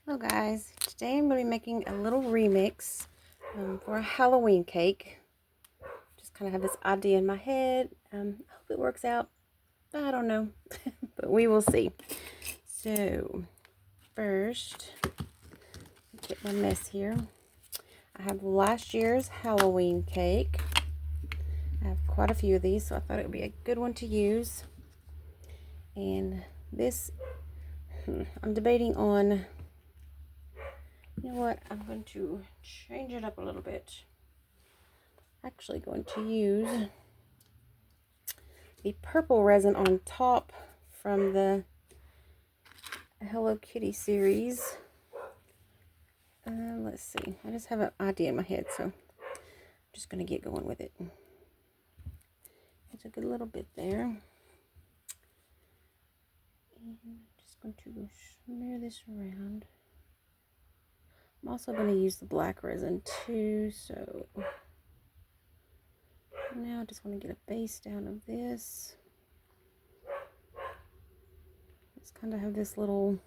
Hello guys, today I'm going to be making a little remix for a Halloween cake. Just kind of have this idea in my head. I hope it works out. I don't know, but we will see. So first, get my mess here. I have last year's Halloween cake. I have quite a few of these, so I thought it would be a good one to use. And this, I'm debating on, you know what, I'm going to change it up a little bit. Actually going to use the purple resin on top from the Hello Kitty series. Let's see, I just have an idea in my head, so I'm just going to get going with it. It's a good little bit there. And I'm just going to smear this around. I'm also going to use the black resin too, so now I just want to get a base down of this. Just kind of have this little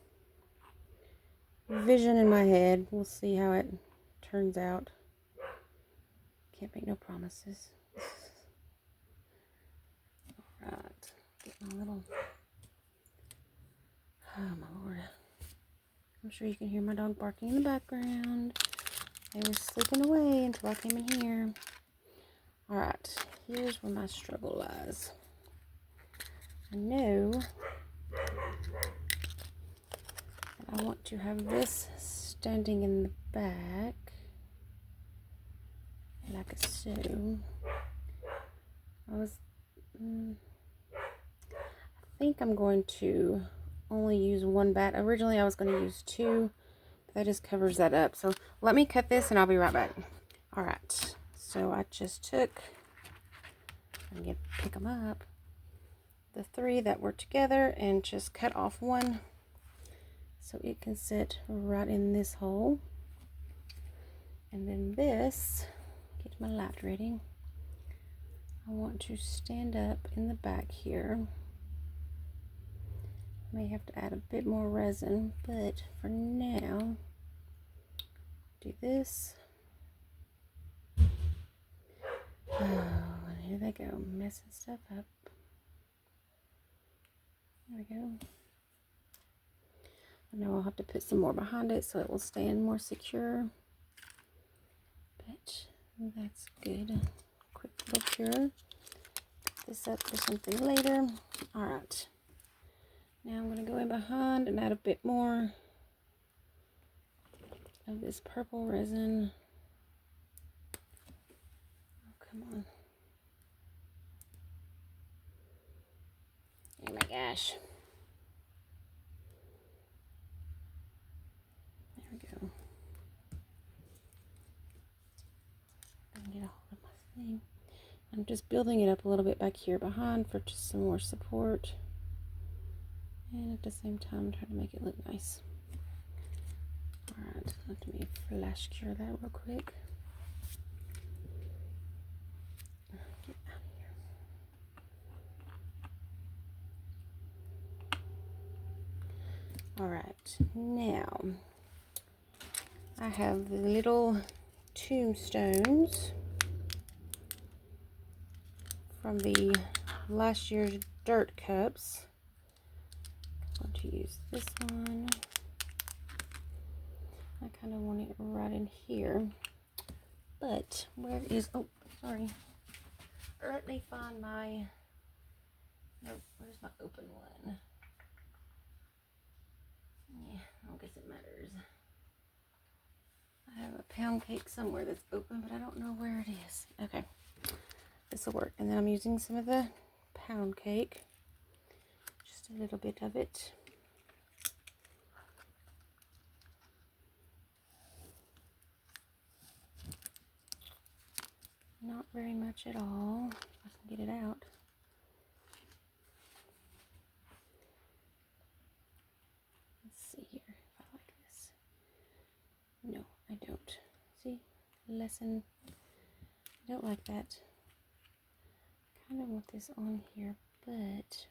vision in my head. We'll see how it turns out. Can't make no promises. Alright, get my little, oh my lord. I'm sure you can hear my dog barking in the background. They were sleeping away until I came in here. Alright, here's where my struggle lies. I know that I want to have this standing in the back, like so. I think I'm going to only use one bat. Originally I was going to use two, but that just covers that up. So let me cut this and I'll be right back. Alright, so I just took, I'm going to pick them up, the three that were together and just cut off one so it can sit right in this hole. And then this, get my light ready, I want to stand up in the back here. May have to add a bit more resin, but for now, do this. Oh, and here they go, messing stuff up. There we go. I know I'll have to put some more behind it so it will stand more secure, but that's good. Quick little cure. Put this up for something later. All right. Now I'm going to go in behind and add a bit more of this purple resin. Oh, come on. Oh my gosh. There we go. I can get a hold of my thing. I'm just building it up a little bit back here behind for just some more support. And at the same time, trying to make it look nice. Alright, let me flash cure that real quick. Get out of here. Alright, now I have the little tombstones from the last year's dirt cups. I'm going to use this one. I kind of want it right in here, but where is, oh, sorry. Let me find my, nope, where's my open one? Yeah, I don't guess it matters. I have a pound cake somewhere that's open, but I don't know where it is. Okay, this will work. And then I'm using some of the pound cake, just a little bit of it. Not very much at all. I can get it out. Let's see here if I like this. No, I don't. See? Lesson. I don't like that. I kind of want this on here, but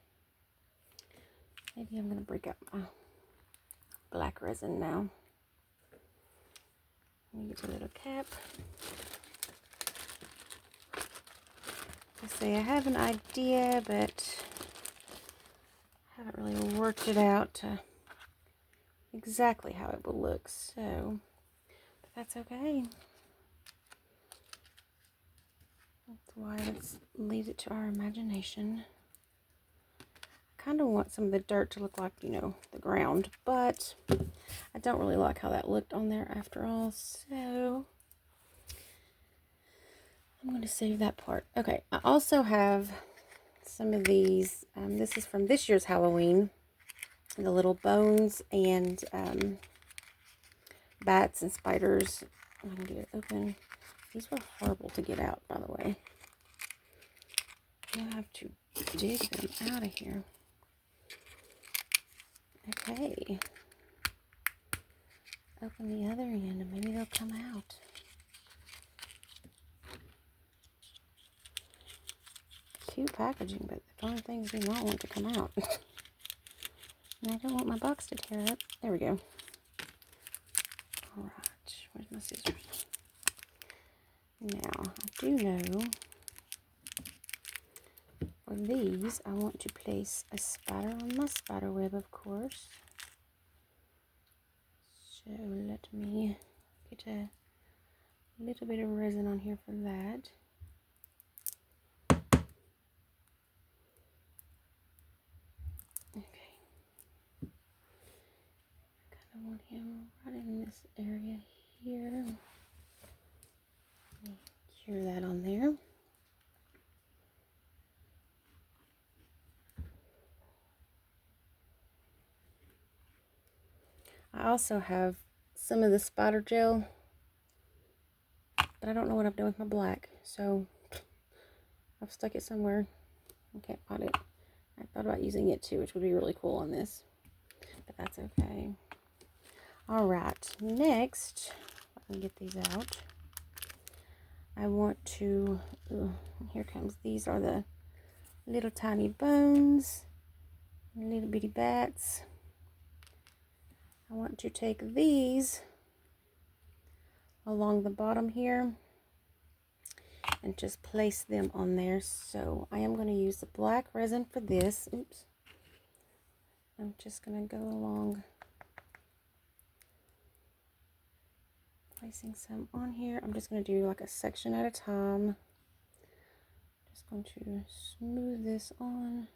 maybe I'm going to break up my black resin now. Let me get the little cap. I say I have an idea, but I haven't really worked it out to exactly how it will look. So, but that's okay. That's why let's leave it to our imagination. I kind of want some of the dirt to look like, you know, the ground, but I don't really like how that looked on there after all, so I'm going to save that part. Okay, I also have some of these. This is from this year's Halloween. The little bones and bats and spiders. I'm going to get it open. These were horrible to get out, by the way. I have to dig them out of here. Okay. Open the other end and maybe they'll come out. Cute packaging, but the fun things do not want to come out. And I don't want my box to tear up. There we go. Alright, where's my scissors? Now, I do know for these, I want to place a spider on my spider web, of course. So let me get a little bit of resin on here for that. Okay. I kind of want him right in this area here. Cure that on there. I also have some of the spider gel, but I don't know what I'm doing with my black, so I've stuck it somewhere. I can't find it. I thought about using it too, which would be really cool on this, but that's okay. Alright, next, let me get these out. I want to, here comes, these are the little tiny bones, little bitty bats. I want to take these along the bottom here and just place them on there. So I am going to use the black resin for this. Oops. I'm just going to go along, placing some on here. I'm just going to do like a section at a time. Just going to smooth this on.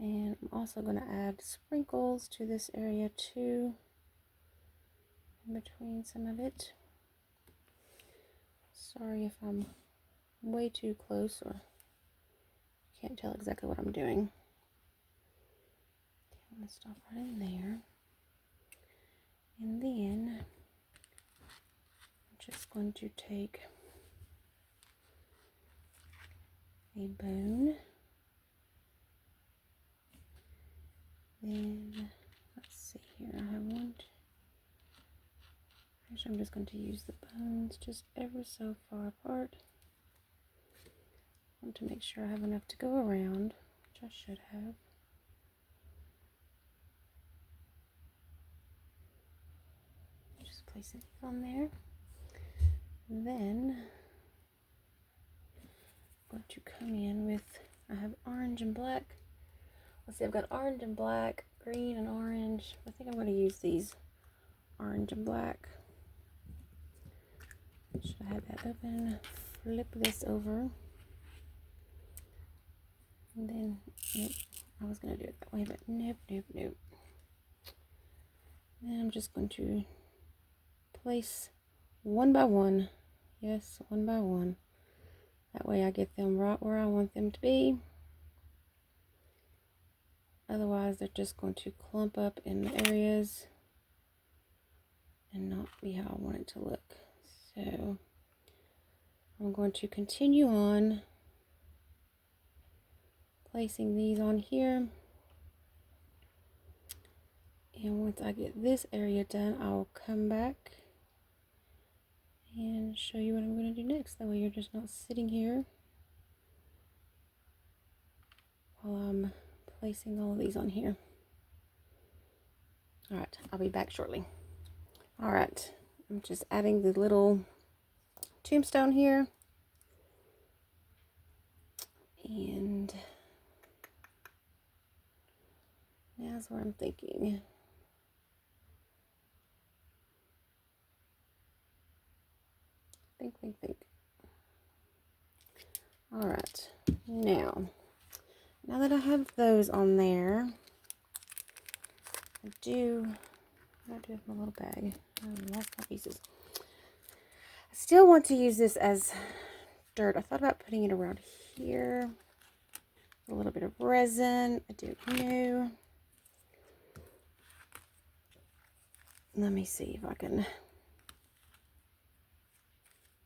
And I'm also going to add sprinkles to this area too, in between some of it. Sorry if I'm way too close or can't tell exactly what I'm doing. Okay, I'm going to stop right in there. And then I'm just going to take a bone. Then, let's see here, I have one. Actually, I'm just going to use the bones just ever so far apart. I want to make sure I have enough to go around, which I should have. Just place it on there. And then, I'm going to come in with, I have orange and black. Let's see, I've got orange and black, green and orange. I think I'm going to use these orange and black. Should I have that open? Flip this over. And then, nope, I was going to do it that way, but nope. Then I'm just going to place one by one. Yes, one by one. That way I get them right where I want them to be. Otherwise, they're just going to clump up in the areas and not be how I want it to look. So, I'm going to continue on placing these on here. And once I get this area done, I'll come back and show you what I'm going to do next. That way you're just not sitting here while I'm placing all of these on here. All right, I'll be back shortly. All right, I'm just adding the little tombstone here. And now's where I'm thinking. Think. All right, now that I have those on there, what do I do with my little bag? I lost my pieces. I still want to use this as dirt. I thought about putting it around here. A little bit of resin. I don't know. Let me see if I can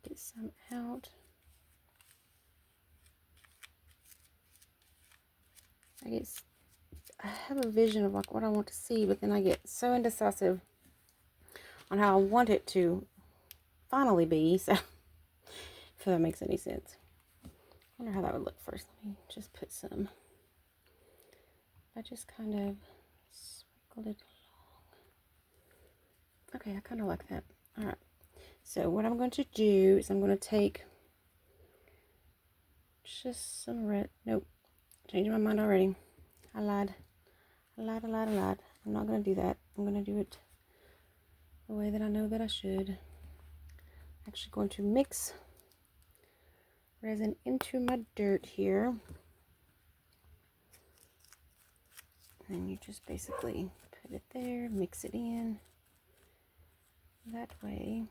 get some out. I have a vision of like what I want to see, but then I get so indecisive on how I want it to finally be. So, if that makes any sense. I wonder how that would look first. Let me just put some. I just kind of sprinkled it along. Okay, I kind of like that. All right. So what I'm going to do is I'm going to take just some red. Nope. Changing my mind already. I lied. I'm not going to do that. I'm going to do it the way that I know that I should. Actually going to mix resin into my dirt here. And you just basically put it there, mix it in. That way.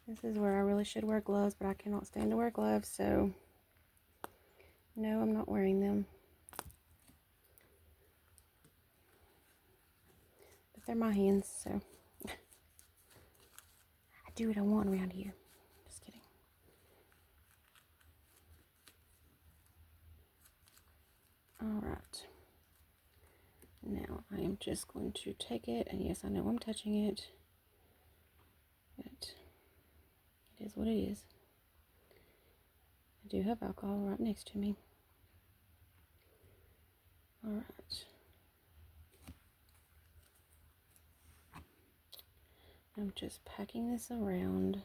This is where I really should wear gloves, but I cannot stand to wear gloves, so no, I'm not wearing them. But they're my hands, so I do what I want around here. Just kidding. Alright. Now I am just going to take it, and yes, I know I'm touching it, but it is what it is. I do have alcohol right next to me. Alright. I'm just packing this around.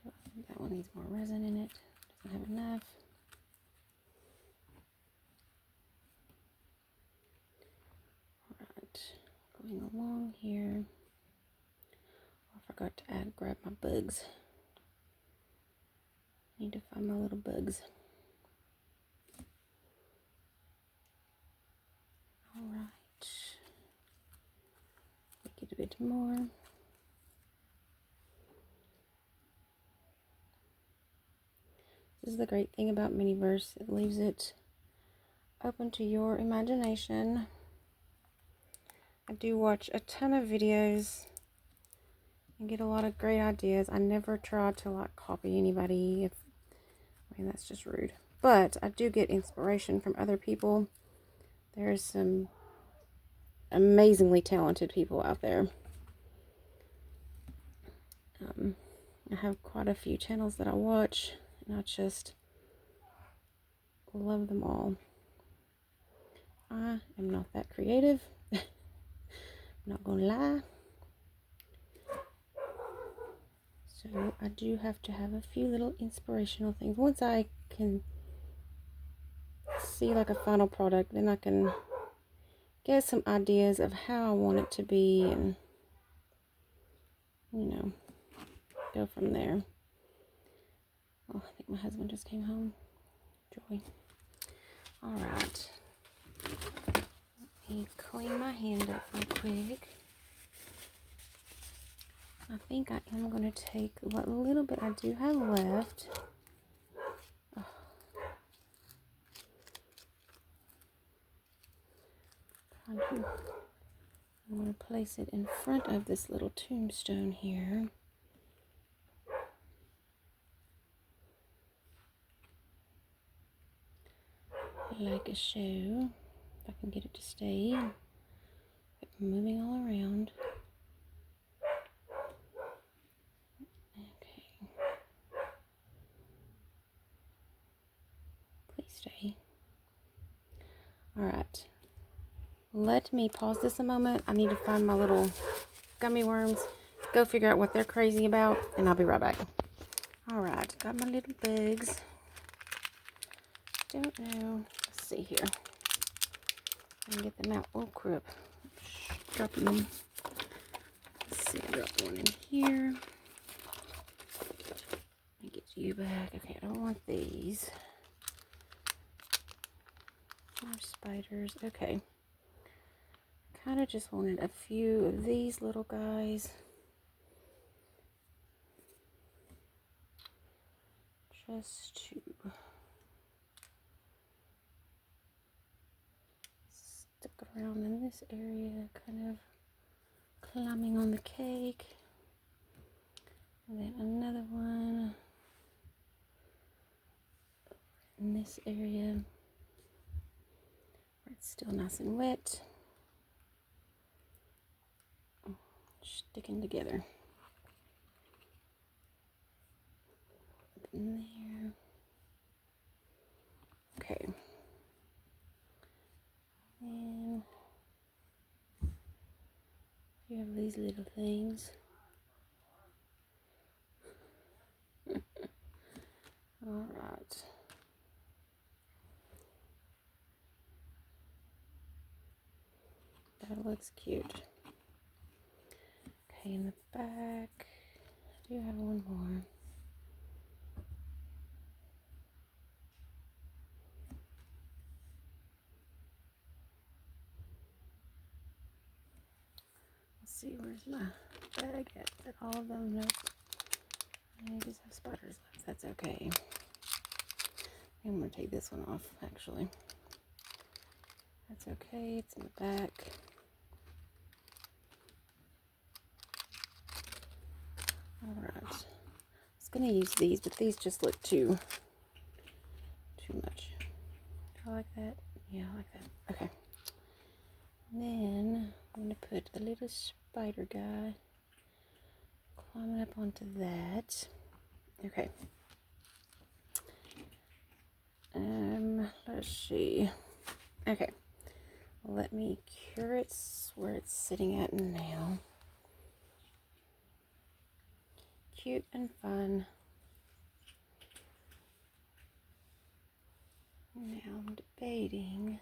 I think that one needs more resin in it. Doesn't have enough. Alright. Going along here. I forgot to grab my bugs. Need to find my little bugs. Alright. Make it a bit more. This is the great thing about Miniverse. It leaves it open to your imagination. I do watch a ton of videos and get a lot of great ideas. I never try to like copy anybody. I mean, that's just rude. But I do get inspiration from other people. There's some amazingly talented people out there. I have quite a few channels that I watch, and I just love them all. I am not that creative. I'm not gonna lie. So I do have to have a few little inspirational things. Once I can see like a final product, then I can get some ideas of how I want it to be, and you know, go from there. Oh, I think my husband just came home. Joy. Alright. Let me clean my hand up real quick. I think I am going to take what little bit I do have left. Oh. I'm going to place it in front of this little tombstone here. Like a show. If I can get it to stay. Moving all around. stay. Alright. Let me pause this a moment. I need to find my little gummy worms. Go figure out what they're crazy about, and I'll be right back. Alright, got my little bugs. Don't know. Let's see here. I can get them out. Oh, crap. Dropping them. Let's see, I dropped one in here. Let me get you back. Okay, I don't want these. More spiders. Okay. Kind of just wanted a few of these little guys. Just to stick around in this area, kind of climbing on the cake. And then another one in this area where it's still nice and wet. Sticking together. Up in there. Okay. And you have these little things. All right. That looks cute. Okay, in the back, I do have one more. Let's see, where's my bag at? That all of them? Nope. I just have spiders left. That's okay. I'm going to take this one off, actually. That's okay. It's in the back. Alright. I was going to use these, but these just look too much. Do I like that? Yeah, I like that. Okay. And then I'm going to put a little spider guy climbing up onto that. Okay. Let's see. Okay. Let me cure it where it's sitting at now. Cute and fun. Now I'm debating.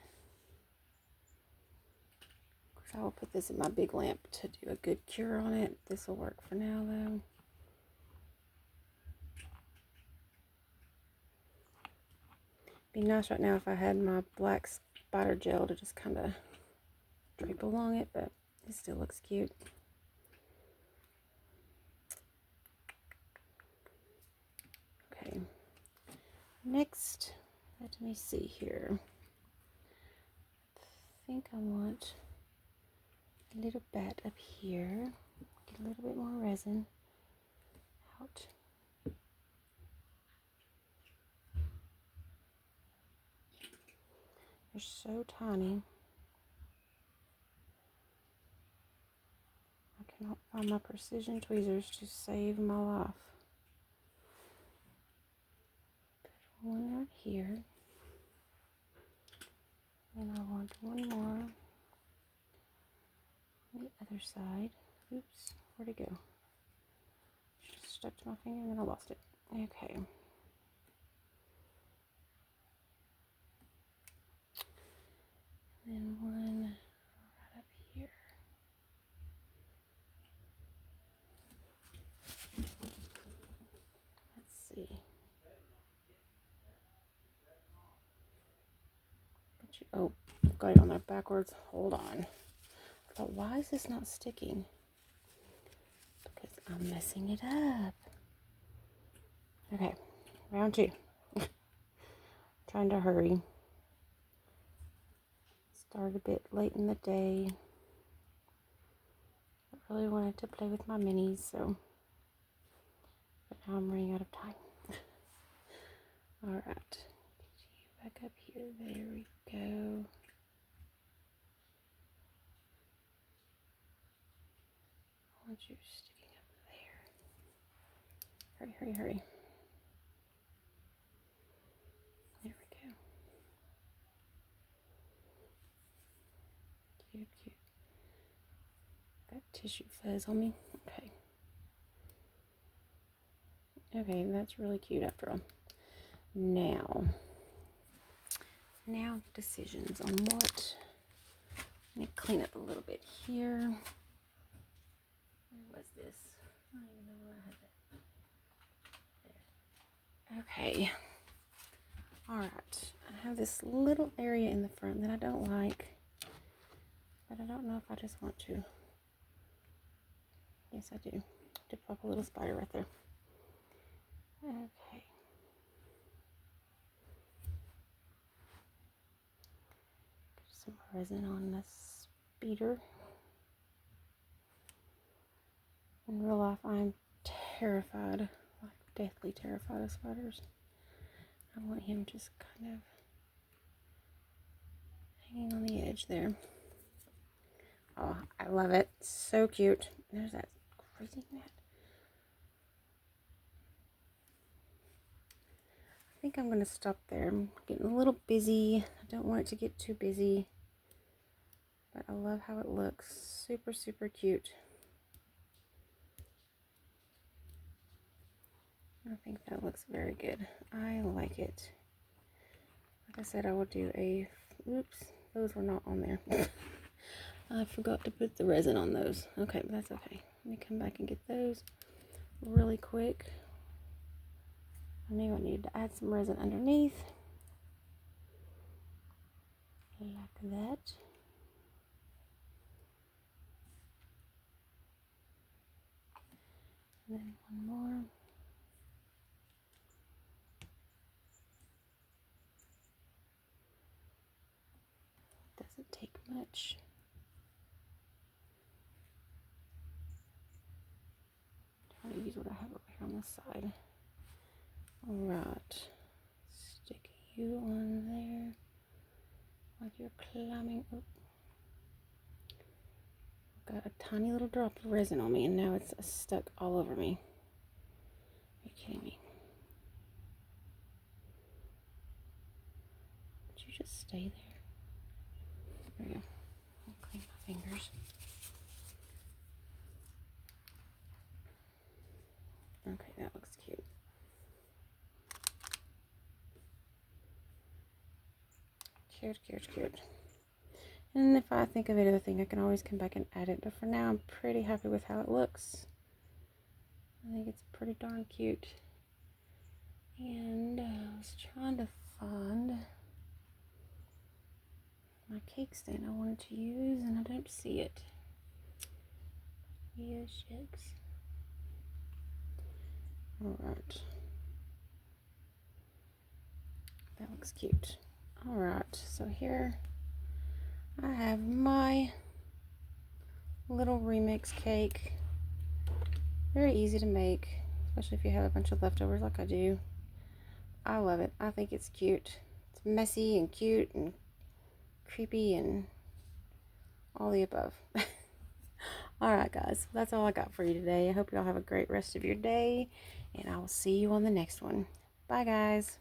Of course, I will put this in my big lamp to do a good cure on it. This will work for now, though. Be nice right now if I had my black spider gel to just kind of drape along it, but it still looks cute. Okay. Next, let me see here. I think I want a little bat up here. Get a little bit more resin out. They're so tiny. I cannot find my precision tweezers to save my life. Put one right here. And I want one more on the other side. Oops, where'd it go? Just stuck to my finger and then I lost it. Okay. And one right up here. Let's see. Oh, I've got it on there backwards. Hold on. I thought, why is this not sticking? Because I'm messing it up. Okay, round two. Trying to hurry. Started a bit late in the day. I really wanted to play with my minis, so. But now I'm running out of time. Alright. Get you back up here. There we go. I want you sticking up there. Hurry, hurry, hurry. There we go. tissue fuzz on me. Okay. Okay, that's really cute after all. Now decisions on what. Let me clean up a little bit here. Where was this? I don't even know where I had that. There. Okay. Alright. I have this little area in the front that I don't like. But I don't know if I just want to. Yes, I do. Did pop a little spider right there. Okay. Get some resin on this speeder. In real life, I'm terrified, like deathly terrified of spiders. I want him just kind of hanging on the edge there. Oh, I love it. So cute. There's that crazy net. I think I'm going to stop there. I'm getting a little busy. I don't want it to get too busy. But I love how it looks. Super, super cute. I think that looks very good. I like it. Like I said, I will do a... Oops, those were not on there. I forgot to put the resin on those. Okay, but that's okay. Let me come back and get those really quick. I knew I needed to add some resin underneath. Like that. And then one more. Doesn't take much. I'm trying to use what I have over here on the side. Alright. Stick you on there like you're climbing up. Got a tiny little drop of resin on me and now it's stuck all over me. Are you kidding me? Would you just stay there? There we go. I'll clean my fingers. Okay, that looks cute. Cute, cute, cute. And if I think of any other thing, I can always come back and add it. But for now, I'm pretty happy with how it looks. I think it's pretty darn cute. And I was trying to find my cake stand I wanted to use, and I don't see it. Yeah, shucks. Alright. That looks cute. Alright, so here I have my little remix cake. Very easy to make, especially if you have a bunch of leftovers like I do. I love it. I think it's cute. It's messy and cute and creepy and all the above. Alright guys, that's all I got for you today. I hope you all have a great rest of your day, and I will see you on the next one. Bye guys.